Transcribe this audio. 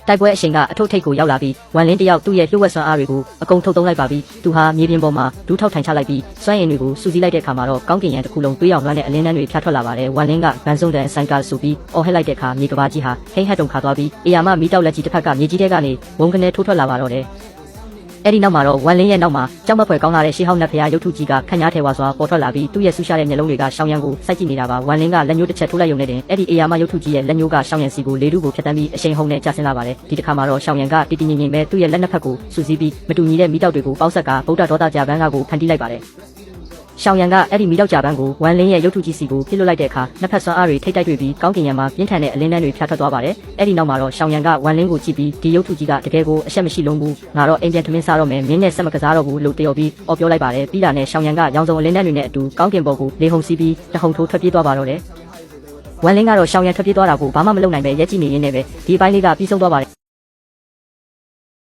တိုက်ပွဲအချိန်ကအထုပ်ထိပ်ကိုရောက်လာပြီးဝမ်လင်းတယောက်သူ့ရဲ့လှုပ်ဝက်စွမ်းအားတွေကိုအကုန်ထုတ်သုံးလိုက်ပါပြီးသူဟာမြေပြင်ပေါ်မှာဒူးထောက်ထိုင်ချလိုက်ပြီးစွမ်းရည်တွေကိုစူးစီးလိုက်တဲ့အခါမှာတော့ကောင်းကင်ရံတစ်ခုလုံးတွေးအောင်လွှမ်းတဲ့အလင်းနှန်းတွေဖြာထွက်လာပါတယ်ဝမ်လင်းကဗန်စုံတန်ဆိုင်ကာဆိုပြီးအော်ဟစ်လိုက်တဲ့အခါမြေကဘာကြီးဟာဟိန်းဟတ်တုန်ခါသွားပြီးအေယာမမီးတောက်လက်ကြီးတစ်ဖက်ကမြေကြီးထဲကနေဝုန်းကနေထိုးထွက်လာပါတော့တယ်အဲ့ဒီနောက်မှာတော့ဝမ်လင်းရဲ့နောက်မှာကြောက်မက်ဖွယ်ကောင်းလာတဲ့ရှေးဟောင်းနတ်ဖျားရုပ်ထုကြီးကခန့်ညားထဲဝါစွာပေါ်ထွက်လာပြီးသူ့ရဲ့ဆူရှာတဲ့မျက်လုံးတွေကရှောင်းရံကိုစိုက်ကြည့်နေတာပါဝမ်လင်းကလက်ညှိုးတစ်ချက်ထိုးလိုက်ရုံနဲ့တင်အဲ့ဒီအေယာမရုပ်ထုကြီးရဲ့လက်ညှိုးကရှောင်းရံစီကိုလေထုကိုဖြတ်တန်းပြီးအရှိန်ဟုန်နဲ့ကျဆင်းလာပါတယ်ဒီတစ်ခါမှာတော့ရှောင်းရံကတီတီငင်ငင်ပဲသူ့ရဲ့လက်နှစ်ဖက်ကိုစူးစီးပြီးမတူညီတဲ့မီးတောက်တွေကိုပေါက်ဆက်ကဗုဒ္ဓဒေါသကြပန်းကကိုဖန်တီးလိုက်ပါတယ်ရှောင်းရံကအဲ့ဒီမီးတောက်ကြပန်းကိုဝမ်လင်းရဲ့ရုပ်ထုကြီးစီကိုပြစ်လွတ်လိုက်တဲ့အခါနှစ်ဖက်စွမ်းအားတွေထိတ်တိုက်တွေ့ပြီးကောင်းကင်ရံမှာပြင်းထန်တဲ့အလင်းနှန်းတွေဖြာထွက်သွားပါတယ်အဲ့ဒီနောက်မှာတော့ရှောင်းရံကဝမ်လင်းကိုကြည့်ပြီးဒီရုပ်ထုကြီးကတကယ်ကိုအရှက်မရှိလုံးဘူးငါတော့အိမ်ပြန်ထမင်းစားတော့မယ်မင်းနဲ့ဆက်မကစားတော့ဘူးလို့တယော်ပြီးအော်ပြောလိုက်ပါတယ်ပြီးတာနဲ့ရှောင်းရံကရောင်စုံအလင်းနှန်းတွေနဲ့အတူကောင်းကင်ပေါ်ကိုလေဟုန်စီးပြီးတဟုန်ထိုးထွက်ပြေးသွားပါတော့တယ်ဝမ်လင်းကတော့ရှောင်းရံထွက်ပြေးသွားတာကိုဘာမှမလုပ်နိုင်ပဲရက်ကြည့်နေရင်းနဲ့ပဲဒီအပိုင်းလေးကပြီးဆုံးသွားပါတယ်